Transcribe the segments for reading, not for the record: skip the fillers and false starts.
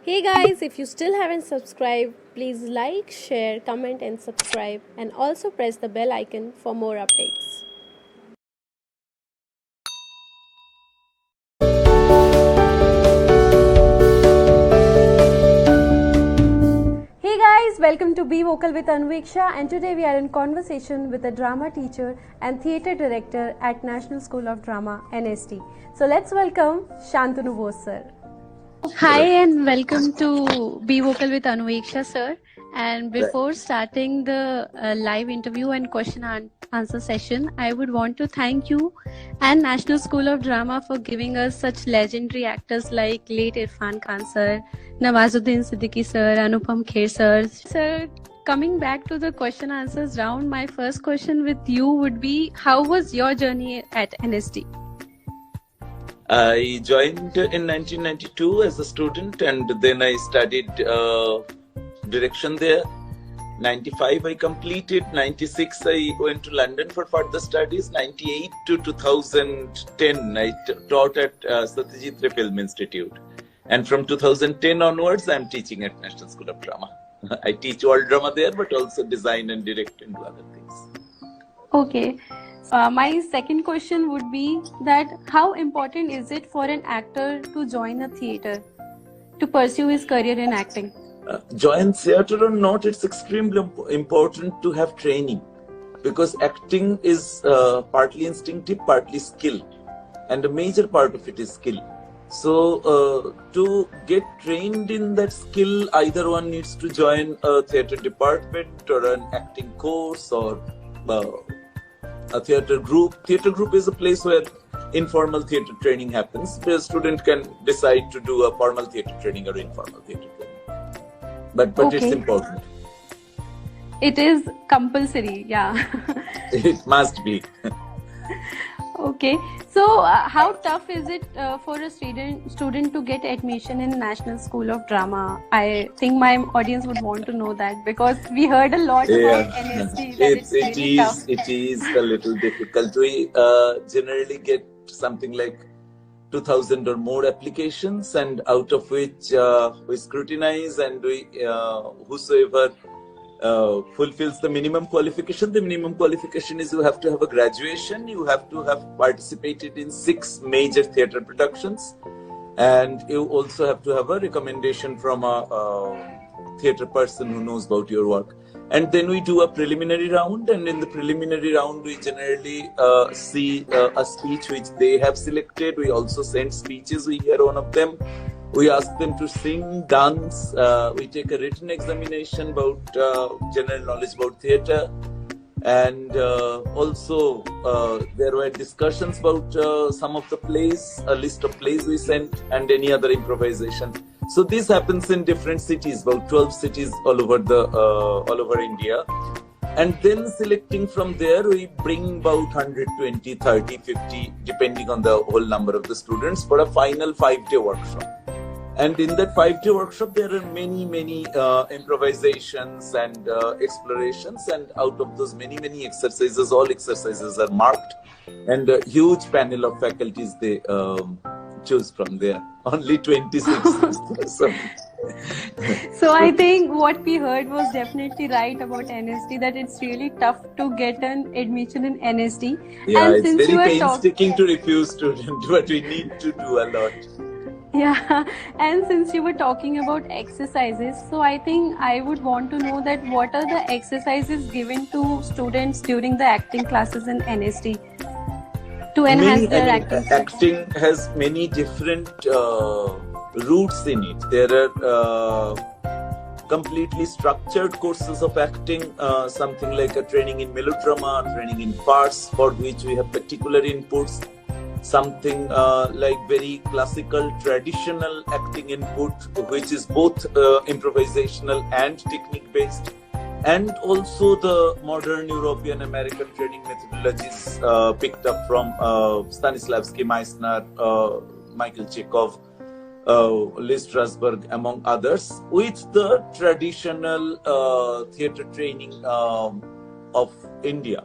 Hey guys, if you still haven't subscribed, please like, share, comment, and subscribe, and also press the bell icon for more updates. Hey guys, welcome to Be Vocal with Anveksha, and today we are in conversation with a drama teacher and theatre director at National School of Drama, NST. So let's welcome Shantanu Bose sir. Hi and welcome to Be Vocal with Anueksha sir. And before starting the live interview and question and answer session, I would want to thank you and National School of Drama for giving us such legendary actors like late Irfan Khan sir, Nawazuddin Siddiqui sir, Anupam Kher sir. Sir, coming back to the question answers round, my first question with you would be, how was your journey at NST? I joined in 1992 as a student, and then I studied direction there. 95 I completed. 96 I went to London for further studies. 98 to 2010 I taught at Satyajit Ray Film Institute, and from 2010 onwards I am teaching at National School of Drama. I teach all drama there, but also design and direct and do other things. Okay. My second question would be that how important is it for an actor to join a theatre to pursue his career in acting? Join theatre or not, it's extremely important to have training, because acting is partly instinctive, partly skill, and a major part of it is skill. So to get trained in that skill, either one needs to join a theatre department or an acting course or a theatre group. Theatre group is a place where informal theatre training happens. The student can decide to do a formal theatre training or informal theatre training. But Okay. It's important. It is compulsory, yeah. It must be. Okay. So how tough is it for a student to get admission in National School of Drama? I think my audience would want to know that, because we heard a lot about NST that it's really tough. It is a little difficult. We generally get something like 2,000 or more applications, and out of which we scrutinize, and we whosoever fulfills the minimum qualification. The minimum qualification is you have to have a graduation, you have to have participated in 6 major theatre productions, and you also have to have a recommendation from a theatre person who knows about your work. And then we do a preliminary round, and in the preliminary round we generally see a speech which they have selected. We also send speeches, we hear one of them. We ask them to sing, dance. We take a written examination about general knowledge about theatre. And also there were discussions about some of the plays, a list of plays we sent, and any other improvisation. So this happens in different cities, about 12 cities all over India. And then selecting from there, we bring about 120, 30, 50, depending on the whole number of the students, for a final 5-day workshop. And in that 5-day workshop, there are many improvisations and explorations. And out of those many exercises, all exercises are marked. And a huge panel of faculties, they choose from there. Only 26. So I think what we heard was definitely right about NST, that it's really tough to get an admission in NST. Yeah, And it's since you very were painstaking to refuse students, but we need to do a lot. Yeah, and since you were talking about exercises, so I think I would want to know that what are the exercises given to students during the acting classes in NST to enhance their acting skills? Acting has many different routes in it. There are completely structured courses of acting, something like a training in melodrama, training in farce, for which we have particular inputs. Something like very classical, traditional acting input, which is both improvisational and technique based. And also the modern European American training methodologies picked up from Stanislavski, Meissner, Michael Chekhov, Lee Strasberg, among others, with the traditional theatre training of India.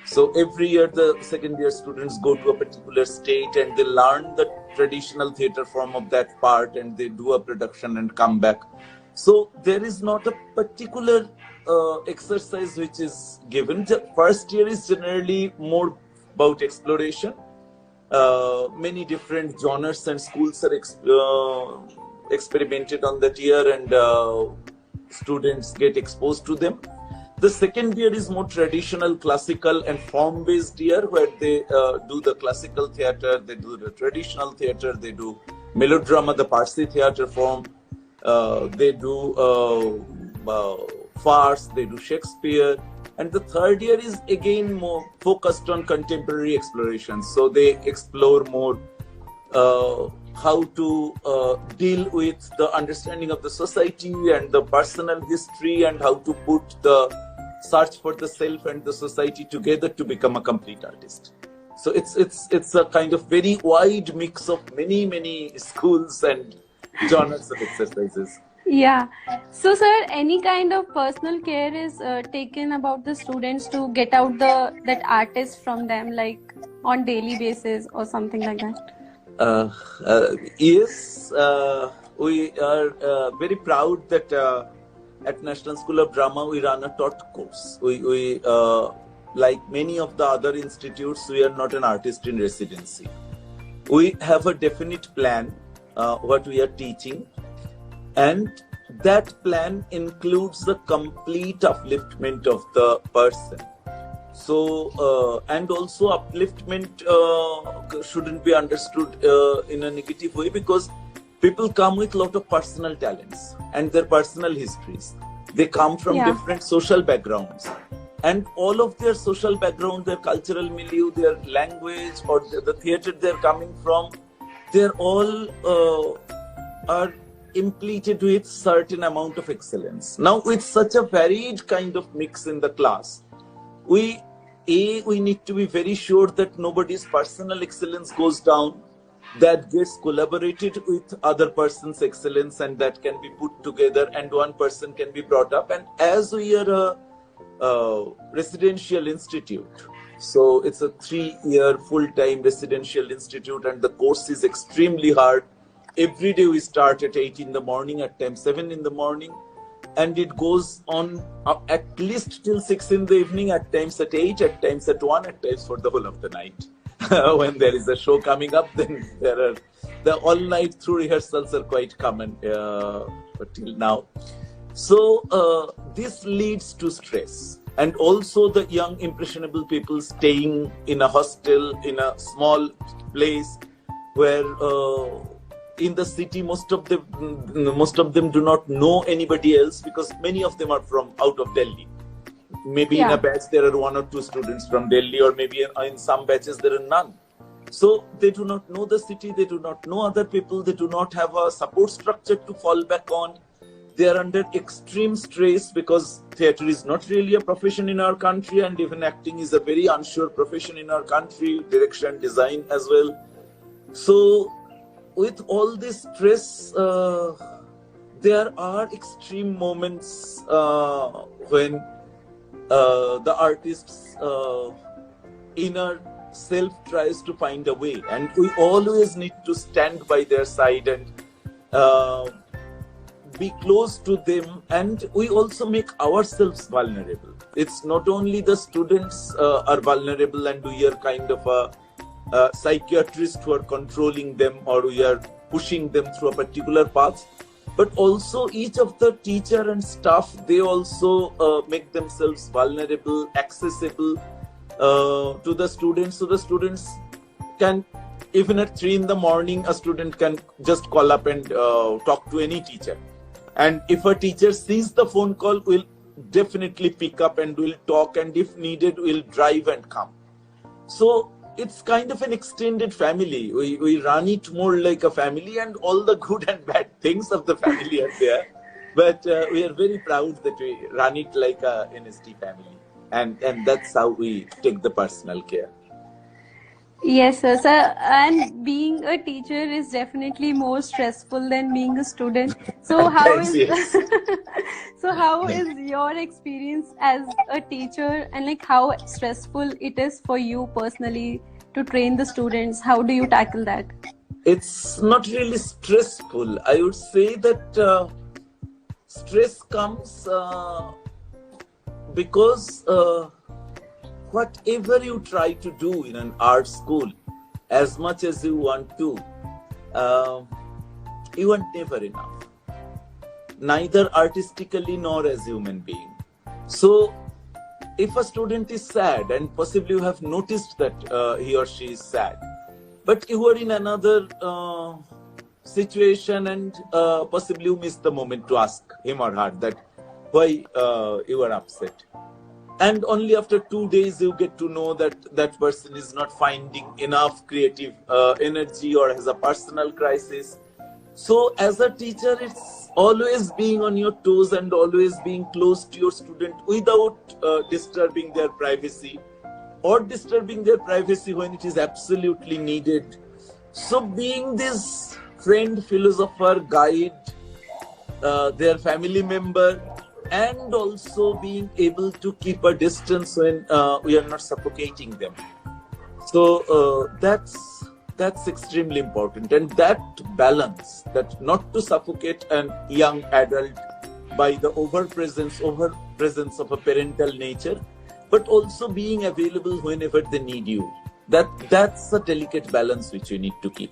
So every year the second year students go to a particular state and they learn the traditional theater form of that part, and they do a production and come back. So there is not a particular exercise which is given. The first year is generally more about exploration. Many different genres and schools are experimented on that year, and students get exposed to them. The second year is more traditional, classical and form-based year, where they do the classical theater, they do the traditional theater, they do melodrama, the Parsi theater form, they do farce, they do Shakespeare. And the third year is again more focused on contemporary exploration. So they explore more how to deal with the understanding of the society and the personal history, and how to put the search for the self and the society together to become a complete artist. So it's a kind of very wide mix of many schools and genres of exercises. Yeah. So, sir, any kind of personal care is taken about the students to get out that artist from them, like on daily basis or something like that? Yes, we are very proud that at National School of Drama we run a taught course. We like many of the other institutes, we are not an artist in residency. We have a definite plan what we are teaching, and that plan includes the complete upliftment of the person. So, and also upliftment shouldn't be understood in a negative way, because people come with a lot of personal talents and their personal histories. They come from different social backgrounds, and all of their social background, their cultural milieu, their language, or the theater they're coming from, they're all are implemented with certain amount of excellence. Now, with such a varied kind of mix in the class, we need to be very sure that nobody's personal excellence goes down, that gets collaborated with other person's excellence, and that can be put together and one person can be brought up. And as we are a residential institute, so it's a 3-year full-time residential institute, and the course is extremely hard. Every day we start at 8 in the morning, at times 7 in the morning, and it goes on at least till 6 in the evening, at times at 8, at times at 1, at times for the whole of the night. When there is a show coming up, then there are the all night through rehearsals are quite common till now. So this leads to stress, and also the young impressionable people staying in a hostel, in a small place where in the city most of them do not know anybody else, because many of them are from out of Delhi. Maybe in a batch there are 1 or 2 students from Delhi, or maybe in some batches there are none. So they do not know the city, they do not know other people, they do not have a support structure to fall back on. They are under extreme stress, because theatre is not really a profession in our country, and even acting is a very unsure profession in our country, direction, design as well. So with all this stress, there are extreme moments when the artist's inner self tries to find a way, and we always need to stand by their side and be close to them, and we also make ourselves vulnerable. It's not only the students are vulnerable and we are kind of a psychiatrist who are controlling them, or we are pushing them through a particular path, but also each of the teacher and staff, they also make themselves vulnerable, accessible to the students. So the students can, even at 3 in the morning, a student can just call up and talk to any teacher. And if a teacher sees the phone call, will definitely pick up and will talk, and if needed, will drive and come. So it's kind of an extended family. We run it more like a family, and all the good and bad things of the family are there. But we are very proud that we run it like a NST family. And that's how we take the personal care. Yes, sir. And being a teacher is definitely more stressful than being a student. So how is so how is your experience as a teacher, and like how stressful it is for you personally to train the students? How do you tackle that? It's not really stressful. I would say that stress comes because whatever you try to do in an art school, as much as you want to, you are never enough, neither artistically nor as human being. So if a student is sad, and possibly you have noticed that he or she is sad, but you are in another situation and possibly you miss the moment to ask him or her that why you are upset. And only after 2 days you get to know that that person is not finding enough creative energy or has a personal crisis. So as a teacher, it's always being on your toes and always being close to your student without disturbing their privacy, or disturbing their privacy when it is absolutely needed. So being this friend, philosopher, guide, their family member, and also being able to keep a distance when we are not suffocating them. So that's extremely important. And that balance, that not to suffocate a young adult by the over presence of a parental nature, but also being available whenever they need you. That's a delicate balance which you need to keep.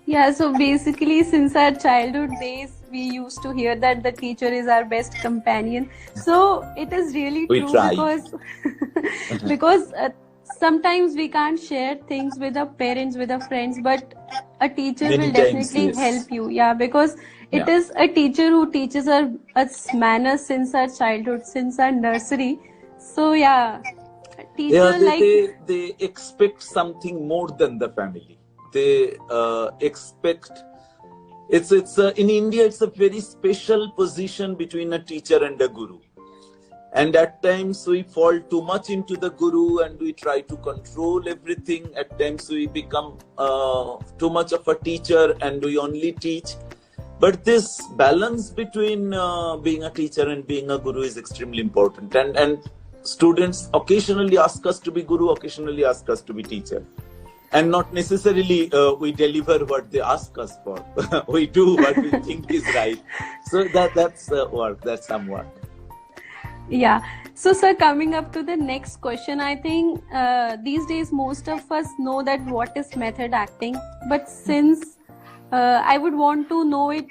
Yeah, so basically, since our childhood days, we used to hear that the teacher is our best companion. So it is really We true try. because sometimes we can't share things with our parents, with our friends, but a teacher Many will times, definitely yes. help you. Yeah, because it Yeah. is a teacher who teaches us manners since our childhood, since our nursery. So yeah, teacher Yeah, they expect something more than the family. They expect it's in India it's a very special position between a teacher and a guru. And at times we fall too much into the guru and we try to control everything. At times we become too much of a teacher and we only teach. But this balance between being a teacher and being a guru is extremely important. And students occasionally ask us to be guru, occasionally ask us to be teacher. And not necessarily we deliver what they ask us for. We do what we think is right. So that's work, that's some work. Yeah. So, sir, coming up to the next question, I think these days most of us know that what is method acting. But since I would want to know it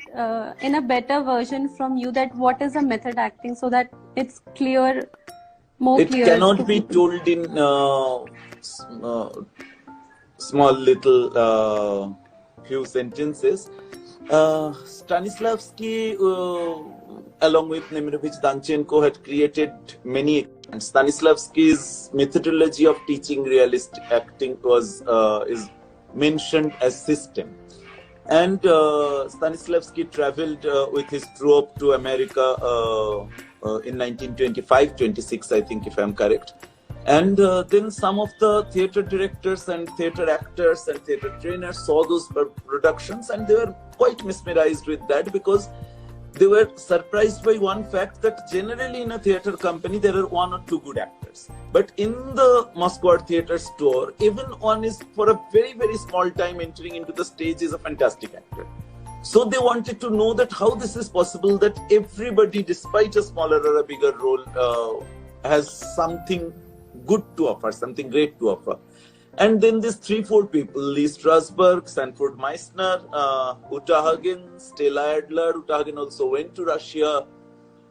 in a better version from you, that what is a method acting, so that it's clear, more It clear. cannot be told in small little few sentences. Stanislavski, along with Nemirovich Danchenko, had created many. And Stanislavski's methodology of teaching realistic acting is mentioned as system. And Stanislavski traveled with his troupe to America in 1925-26, I think, if I'm correct. And then some of the theatre directors and theatre actors and theatre trainers saw those productions and they were quite mesmerized with that, because they were surprised by one fact, that generally in a theatre company there are 1 or 2 good actors. But in the Moscow Art Theatre store, even one is for a very, very small time entering into the stage is a fantastic actor. So they wanted to know that how this is possible, that everybody, despite a smaller or a bigger role, has something good to offer, something great to offer. And then these 3-4 people, Lee Strasberg, Sanford Meissner, Uta Hagen, Stella Adler. Uta Hagen also went to Russia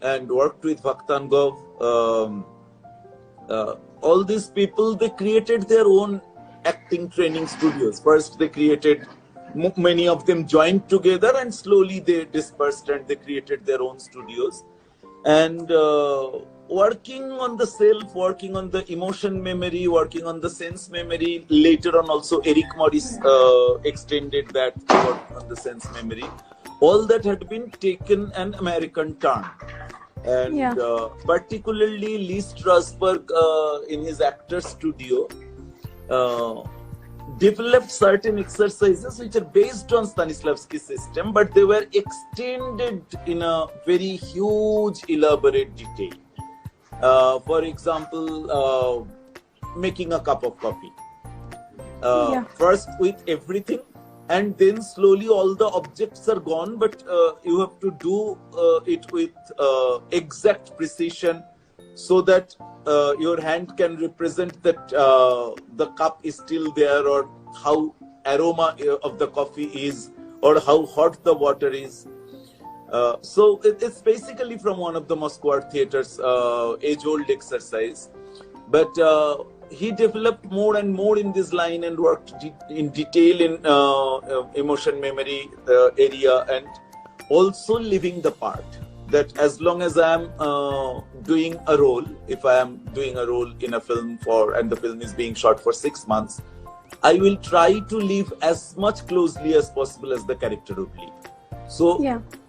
and worked with Vakhtangov. All these people, they created their own acting training studios. First they created, many of them joined together, and slowly they dispersed and they created their own studios. And working on the self, working on the emotion memory, working on the sense memory. Later on also Eric Morris extended that to work on the sense memory. All that had been taken an American turn. And particularly Lee Strasberg in his actor studio developed certain exercises which are based on Stanislavski's system, but they were extended in a very huge, elaborate detail. For example, making a cup of coffee. First with everything, and then slowly all the objects are gone, but you have to do it with exact precision, so that your hand can represent that the cup is still there, or how aroma of the coffee is, or how hot the water is. So it's basically from one of the Moscow Art Theatre's age-old exercise. But he developed more and more in this line and worked in detail in emotion memory area, and also living the part. That as long as I am doing a role, if I am doing a role in a film and the film is being shot for 6 months, I will try to live as much closely as possible as the character would live. So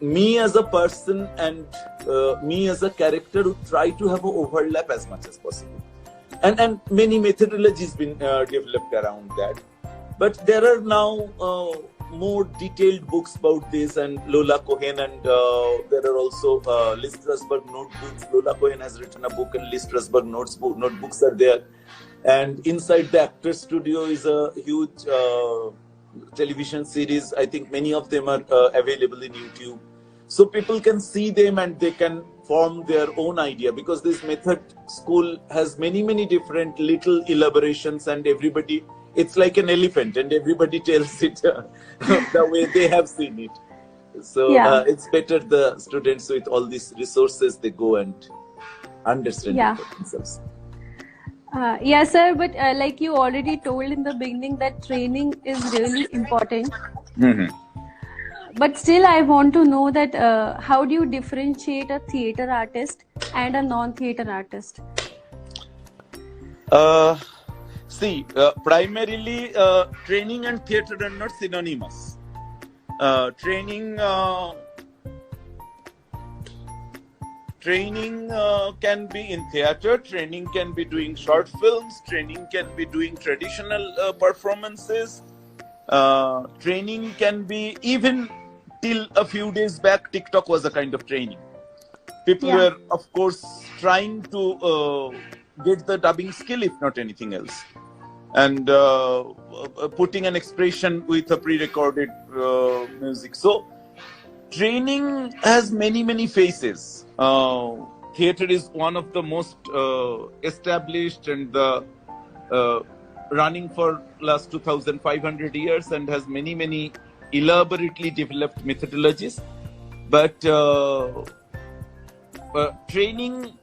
me as a person and me as a character would try to have an overlap as much as possible. And many methodologies been developed around that. But there are now more detailed books about this, and Lola Cohen, and there are also Lee Strasberg notebooks. Lola Cohen has written a book, and Lee Strasberg notebooks are there. And inside the Actors Studio is a huge television series. I think many of them are available in YouTube. So people can see them and they can form their own idea, because this method school has many, many different little elaborations, and everybody, it's like an elephant and everybody tells it the way they have seen it. So it's better the students with all these resources, they go and understand it for themselves. Yes, sir, but like you already told in the beginning that training is really important. Mm-hmm. But still, I want to know that how do you differentiate a theater artist and a non-theater artist? Primarily, training and theater are not synonymous. Training can be in theater, training can be doing short films, training can be doing traditional performances, training can be, even till a few days back, TikTok was a kind of training. People were, of course, trying to get the dubbing skill, if not anything else, and putting an expression with a pre-recorded music. So training has many, many faces. Theater is one of the most established and running for last 2,500 years, and has many, many elaborately developed methodologies. But training,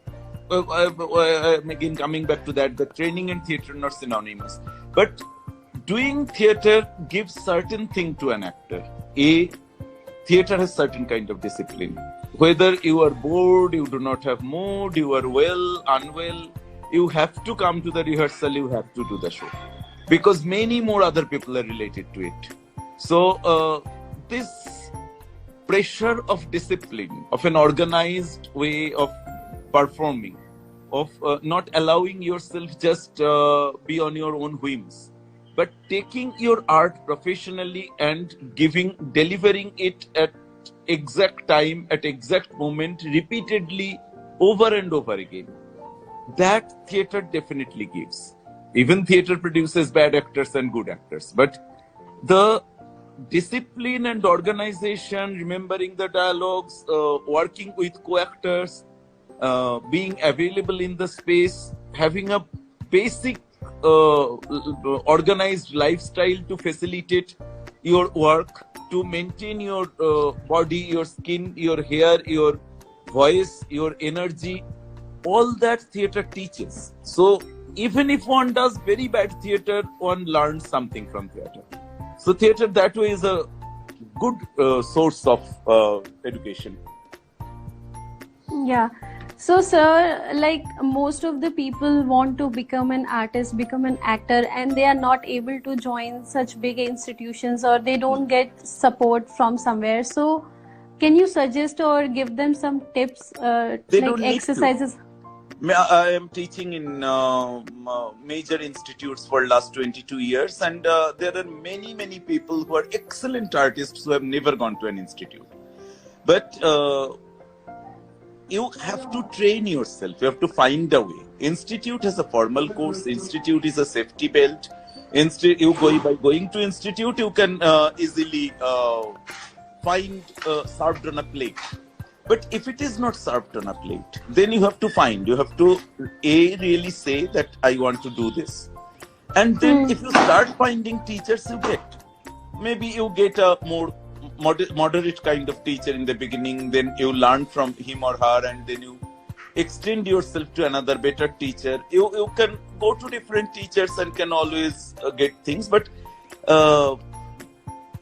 again coming back to that, the training and theater are not synonymous. But doing theater gives certain thing to an actor. Theater has certain kind of discipline. Whether you are bored, you do not have mood, you are well, unwell, you have to come to the rehearsal, you have to do the show. Because many more other people are related to it. So this pressure of discipline, of an organized way of performing, of not allowing yourself just be on your own whims, but taking your art professionally and delivering it at exact time, at exact moment, repeatedly, over and over again. That theater definitely gives. Even theater produces bad actors and good actors, but the discipline and organization, remembering the dialogues, working with co-actors, being available in the space, having a basic organized lifestyle to facilitate your work, to maintain your body, your skin, your hair, your voice, your energy, all that theater teaches. So even if one does very bad theater, one learns something from theater. So theater that way is a good source of education. Yeah. So, sir, like most of the people want to become an artist, become an actor, and they are not able to join such big institutions, or they don't get support from somewhere. So, can you suggest or give them some tips, like exercises? I am teaching in major institutes for last 22 years, and there are many, many people who are excellent artists who have never gone to an institute. But you have to train yourself. You have to find a way. Institute has a formal course. Institute is a safety belt. By going to institute, you can easily find served on a plate. But if it is not served on a plate, then you have to really say that I want to do this. And then if you start finding teachers, maybe you get a more moderate kind of teacher in the beginning, then you learn from him or her, and then you extend yourself to another better teacher. You can go to different teachers and can always get things, but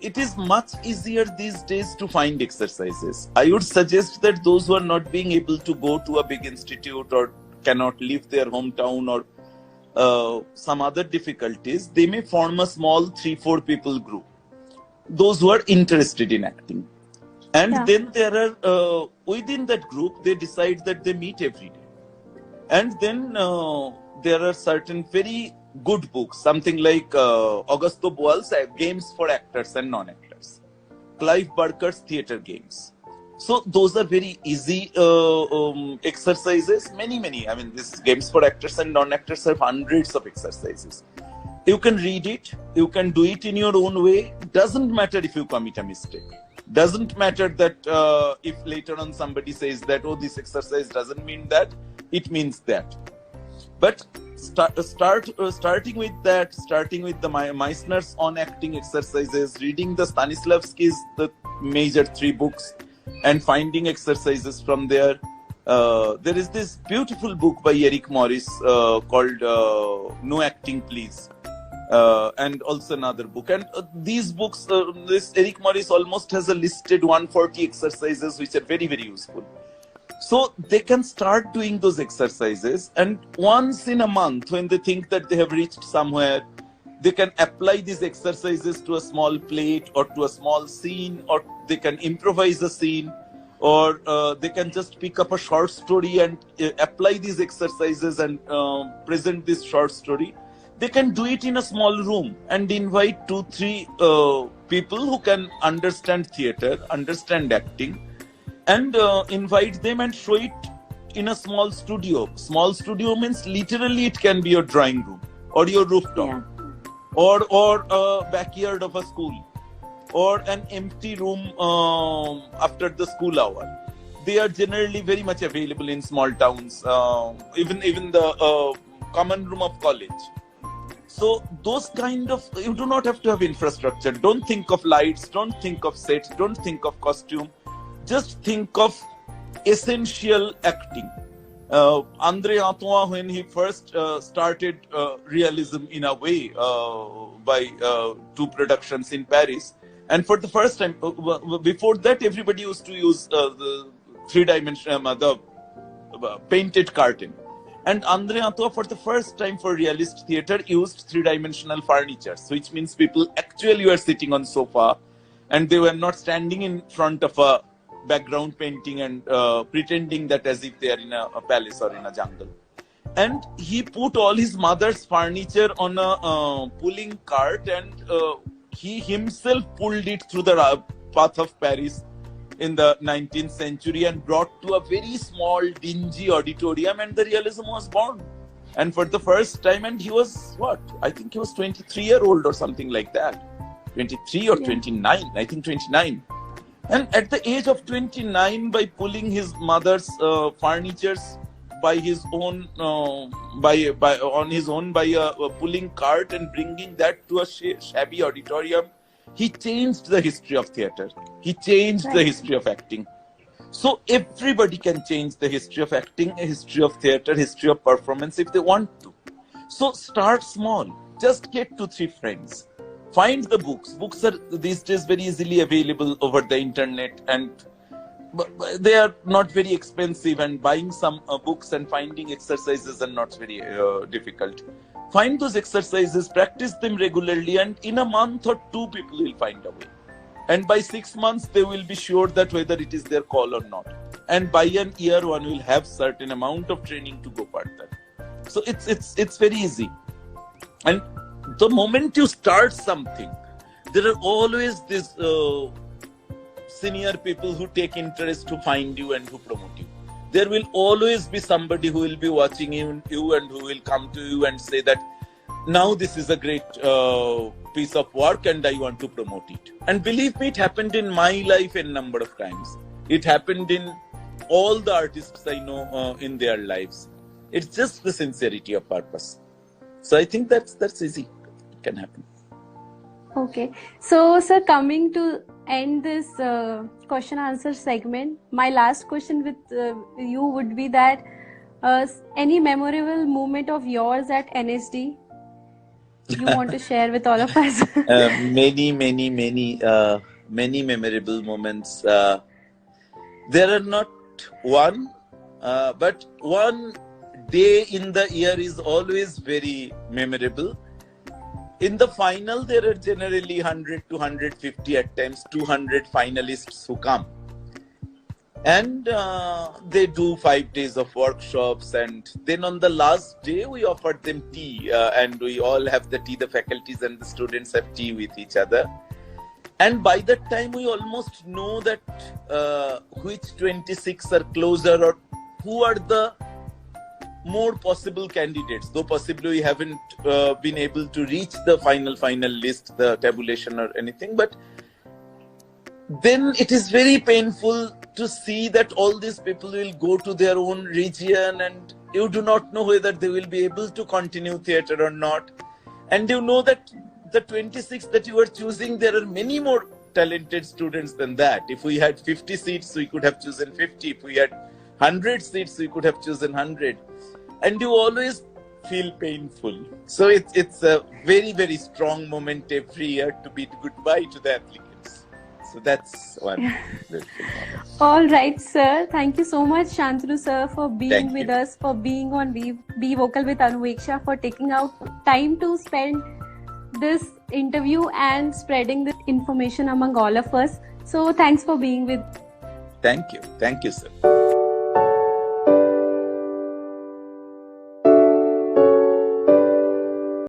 it is much easier these days to find exercises. I would suggest that those who are not being able to go to a big institute or cannot leave their hometown or some other difficulties, they may form a small 3-4 people group. Those who are interested in acting. And then there are, within that group, they decide that they meet every day. And then there are certain very good books, something like Augusto Boal's Games for Actors and Non-Actors, Clive Barker's Theatre Games. So those are very easy exercises. Many. I mean, these Games for Actors and Non-Actors have hundreds of exercises. You can read it. You can do it in your own way. Doesn't matter if you commit a mistake. Doesn't matter that if later on somebody says that, oh, this exercise doesn't mean that. It means that. But starting with that, starting with the Meissner's on acting exercises, reading the Stanislavski's the major 3 books, and finding exercises from there. There is this beautiful book by Eric Morris called No Acting Please. And also another book. And these books, this Eric Morris almost has a listed 140 exercises which are very, very useful. So they can start doing those exercises, and once in a month when they think that they have reached somewhere, they can apply these exercises to a small plate or to a small scene, or they can improvise a scene, or they can just pick up a short story and apply these exercises and present this short story. They can do it in a small room and invite 2-3 people who can understand theatre, understand acting, and invite them and show it in a small studio. Small studio means literally it can be your drawing room or your rooftop, or a backyard of a school, or an empty room after the school hour. They are generally very much available in small towns, even the common room of college. So those kind of, you do not have to have infrastructure. Don't think of lights, don't think of sets, don't think of costume. Just think of essential acting. André Antoine, when he first started realism in a way by 2 productions in Paris, and for the first time, before that everybody used to use the 3-dimensional, the painted curtain. And André Antoine, for the first time for realist theatre, used 3-dimensional furniture, which means people actually were sitting on sofa and they were not standing in front of a background painting and pretending that as if they are in a palace or in a jungle. And he put all his mother's furniture on a pulling cart, and he himself pulled it through the path of Paris in the 19th century and brought to a very small, dingy auditorium, and the realism was born. And for the first time, and he was, I think he was 23-year-old or something like that. 23 or 29, I think 29. And at the age of 29, by pulling his mother's furnitures by his own, by a pulling cart and bringing that to a shabby auditorium, he changed the history of theatre. He changed the history of acting. So everybody can change the history of acting, a history of theatre, history of performance if they want to. So start small. Just get 2-3 friends. Find the books. Books are these days very easily available over the internet, and they are not very expensive, and buying some books and finding exercises are not very difficult. Find those exercises, practice them regularly, and in a month or 2, people will find a way. And by 6 months, they will be sure that whether it is their call or not. And by an year, one will have certain amount of training to go further. So it's very easy. And the moment you start something, there are always these senior people who take interest to find you and who promote you. There will always be somebody who will be watching you and who will come to you and say that now this is a great piece of work and I want to promote it. And believe me, it happened in my life a number of times. It happened in all the artists I know in their lives. It's just the sincerity of purpose. So I think that's easy. It can happen. Okay. So, sir, coming to end this question answer segment, my last question with you would be that any memorable moment of yours at NSD you want to share with all of us? Many memorable moments. There are not one, but one day in the year is always very memorable. In the final, there are generally 100 to 150, at times 200 finalists who come. And they do 5 days of workshops, and then on the last day we offer them tea, and we all have the tea, the faculties and the students have tea with each other. And by that time we almost know that which 26 are closer, or who are the more possible candidates, though possibly we haven't been able to reach the final list, the tabulation or anything. But then it is very painful to see that all these people will go to their own region and you do not know whether they will be able to continue theatre or not. And you know that the 26 that you are choosing, there are many more talented students than that. If we had 50 seats, we could have chosen 50. If we had 100 seats, we could have chosen 100. And you always feel painful. So it's a very, very strong moment every year to bid goodbye to the applicants. So that's one beautiful moment. All right, sir. Thank you so much, Shantanu sir, for being Thank with you. us, for being on Be Vocal with Anuveksha, for taking out time to spend this interview and spreading this information among all of us. So thanks for being with. Thank you, sir.